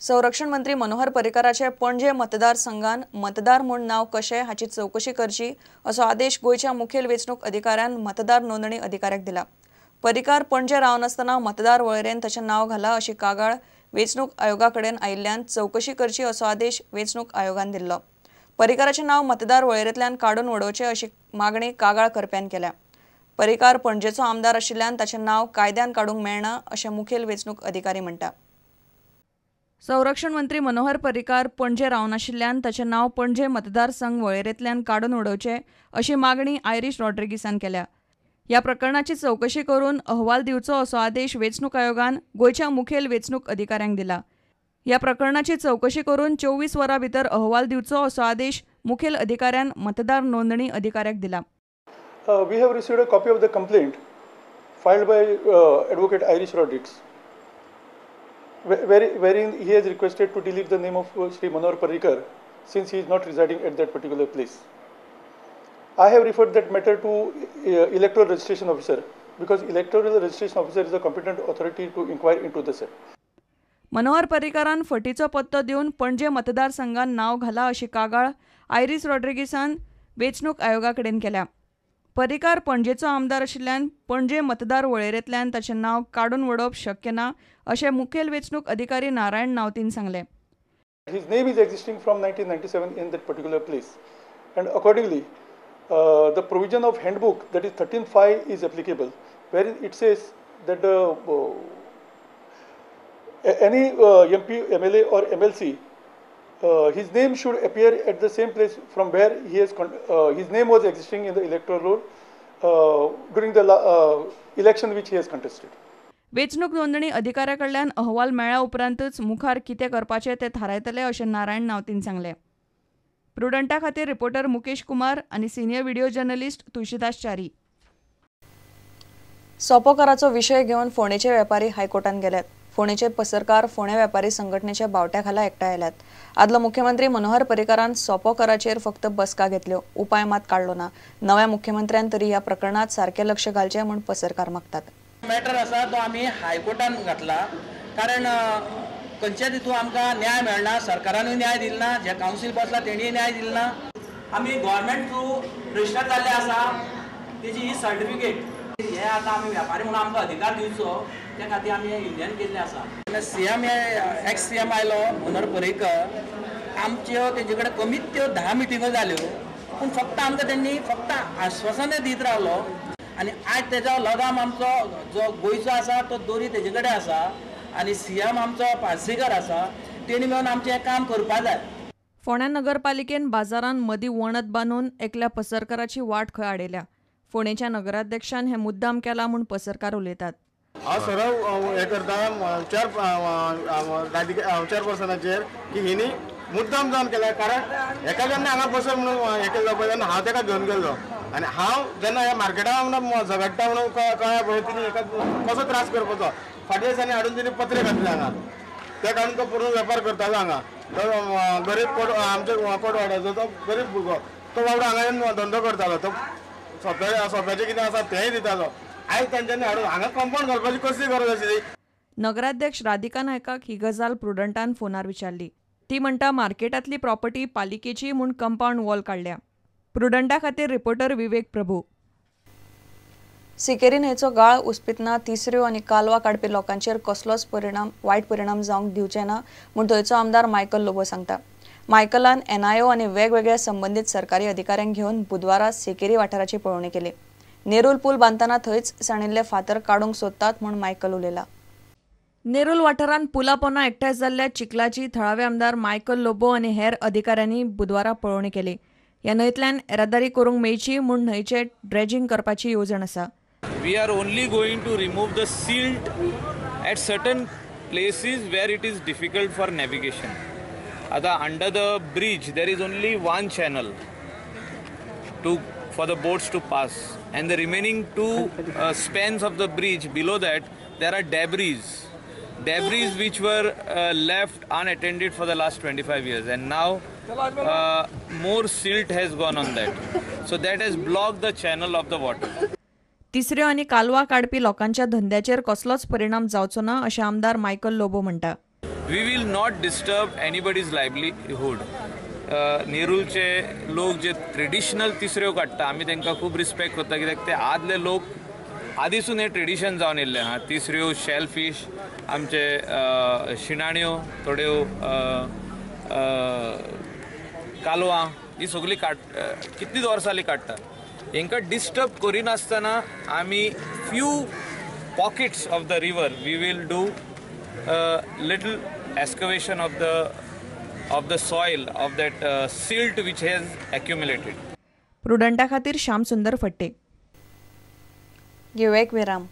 संरक्षण मंत्री मनोहर पर्रीकाराचे पणजे मतदारसंघान मतदार म्हूण नाव कशें हाची चौकशी करची असो आदेश गोयच्या मुखेल वेंचणूक अधिकाऱ्यान मतदार नोंदणी अधिकाऱ्याक दिला। पर्रीकार पणजे रावनासतना मतदार वळेरेंत ताचें नाव घाला अशी कागाळ वेंचणूक आयोगाकडेन आयिल्ल्यान चौकशी करची असो आदेश वेंचणूक आयोगान दिल्लो। पर्रीकाराचें नाव मतदार वळेरेंतल्यान काडून उडोवचें अशी मागणी कागाळ करप्यान केल्या। पर्रीकार पणजेचो आमदार आशिल्ल्यान ताचें नाव कायद्यान काडूंक मेळना अशें मुखेल वेंचणूक अधिकारी म्हणटा। संरक्षण मंत्री मनोहर पर्रीकार पणजे रावनाशिल्ल्यान ताचें नाव पणजे मतदारसंघ वळेरेंतल्यान काडून उडोवचें अशी मागणी आयरिश रॉड्रिगीसान केल्या। ह्या प्रकरणाची चौकशी करून अहवाल दिवचो असो आदेश वेंचणूक आयोगान गोयच्या मुखेल वेंचणूक अधिकाऱ्यांक दिला। ह्या प्रकरणाची चौकशी करून 24 वरां भितर अहवाल दिवचो असो आदेश मुखेल अधिकाऱ्यान मतदार नोंदणी अधिकाऱ्याक दिला। We have received a copy of the complaint filed by Advocate Irish Rodrigues, wherein he has requested to delete the name of Shri Manohar Parrikar since he is not residing at that particular place. I have referred that matter to Electoral Registration Officer because Electoral Registration Officer is a competent authority to inquire into the same. Manohar पर्रीकारान फटीचो पत्तो दिवन पणजे मतदारसंघान नाव घाला अशी कागाळ Irish रॉड्रिगीसान वेंचणूक आयोगाकडेन केल्या। पर्रीकार पणजेचो आमदार आशिल्ल्यान पणजे मतदार वळेरेंतल्यान ताचें नाव काडून उडोवप शक्य ना अशें मुखेल वेंचणूक अधिकारी नारायण नावतीन सांगलें। His name is existing from 1997 in that particular place, and accordingly, the provision of handbook that is 13(5) is applicable, wherein it says that any MP, MLA or MLC, his name should appear at the same place from where he has his name was existing in the electoral roll during the election which he has contested. वेंचणूक नोंदणी अधिकाऱ्याकडल्यान अहवाल मेळ्ळ्या उपरांतच मुखार कितें करपाचें तें थारायतले अशें नारायण नावतीन सांगलें। प्रुडंटा खातीर रिपोर्टर मुकेश कुमार आनी senior video journalist Tulshidas Chari. सोपोकाराचो विशय घेवन फोंडेचे वेपारी हायकोर्टान गेल्यात। फोंडेचे पसरकार फोंडे वेपारी संघटनेच्या बावट्याखाला एकठांय आयल्यात। आदलो मुख्यमंत्री मनोहर पर्रीकारान सोपोकाराचेर फक्त बसका घेतल्यो, उपाय मात काडलो ना। नव्या मुख्यमंत्र्यान तरी ह्या प्रकरणात सारकें लक्ष घालचें म्हूण पसरकार मागतात। मॅटर आसा तो आमी हायकोर्टान घातला, कारण खंयच्याच हितून आमकां न्याय मेळना, सरकारानूय न्याय दिलना, जे कावन्सील बसला तेणीय न्याय दिलना। आमी गव्हर्मेंट थ्रू रजिस्टर जाल्ले आसा, तेजी ही सर्टिफिकेट हे आतां आमी वेपारी म्हणून आमकां अधिकार दिवचो त्या खातीर आमी युनियन केल्लें आसा। सीएम एक्स सीएम आयलो मनोहर पर्रीकर, आमच्यो तेजे कडेन कमीत त्यो 10 मिटिंगो जाल्यो, पूण फक्त आमकां तेणी फक्त आश्वासनां दीत रावलो। आनी आज तेजो लगाम आमचो जो गोंयचो आसा तो दोरी तेजे कडेन आसा, आनी सीएम आमचो पार्सेकर आसा, तेणी मेळून आमचें काम करपा जाय। फोंड्या नगरपालिकेन बाजारान मदीं वणत बांदून एकल्या पसरकाराची वाट खंय आडयल्या। फोंडेच्या नगराध्यक्षान हे मुद्दाम केला म्हूण पसरकार उलयतात। हांव सराव हे करता चेअरपर्सनाचेर की हिनी मुद्दाम जावन केल्या, कारण एका जेन्ना हांगा बसप म्हणून हे केल्लो पळय तेन्ना हांव तेका घेवन गेल्लो, आनी हांव जेन्ना ह्या मार्केटान झगडटा म्हणून कळ्ळें पळय तिणी एका कसो त्रास करपाचो। फाटल्या दिसांनी हाडून तिणी पत्रे घातले हांगा, त्या कारण तो पूर्ण वेपार करतालो हांगा। तो गरीब आमच्या कोटवाड्याचो तो गरीब भुरगो, तो बाबडो हांगा येवन धंदो करतालो, तो सोप्याचें कितें आसा तेंय दितालो। आयज तांच्यांनी हाडून हांगा कंपाऊंड घालपाची कसली गरज आशिल्ली। नगराध्यक्ष राधिका नायकाक ही गजाल प्रुडंटान फोनार विचारली। ती म्हणटा मार्केटांतली प्रॉपर्टी पालिकेची म्हूण कंपाऊंड वॉल काडल्या। प्रुडंटा खातीर रिपोर्टर विवेक प्रभू। सिकेरी न्हंयचो गाळ उस्पितना तिसऱ्यो आनी कालवा काडपी लोकांचेर कसलोच वायट परिणाम जावंक दिवचे ना म्हूण थंयचो आमदार मायकल लोबो सांगता। मायकलान एनआयओ आनी वेगवेगळ्या संबंदीत सरकारी अधिकाऱ्यांक घेवन बुधवारा सिकेरी वाठाराची पळोवणी केली। नेरूल पूल बांदतना थंयच साणिल्ले फातर काडूंक सोदतात म्हूण मायकल उलयला। नेरूल वाठारांत पुला पोंदा एकठांय जाल्ल्या चिखलाची थळावे आमदार मायकल लोबो आनी हेर अधिकाऱ्यांनी बुधवारा पळोवणी केली। ह्या न्हंयतल्यान येरादारी करूंक मेळची म्हूण न्हंयचे ड्रेजिंग करपाची येवजण आसा। We are only going to remove the silt at certain places where it is difficult for navigation. Under the bridge there is only one channel for the boats to pass, and the remaining two spans of the bridge below that there are debris which were left unattended for the last 25 years, and now more silt has gone on that, so that has blocked the channel of the water. तिसऱ्यो आनी कालवा काडपी लोकांच्या धंद्याचेर कसलोच परिणाम जावचो ना अशें आमदार मायकल लोबो म्हणटा। We will not disturb anybody's livelihood. नेरूलचे लोक जे ट्रेडिशनल तिसऱ्यो काडटा आमी तांकां खूब रिस्पेक्ट करता, कित्याक ते आदले लोक आदीसून हे ट्रेडिशन जावन येयल्ले आहा. तिसऱ्यो, शेल फिश, आमचे शिणाण्यो, थोड्यो कालवां, ही सगळीं कितलींच वर्सां काडटा. हांकां डिस्टर्ब करिनासतना आमी few pockets of the river we will do little excavation of the soil of that silt which has accumulated. प्रुडंटा खातीर श्याम सुंदर फट्टे. घेऊ एक विराम.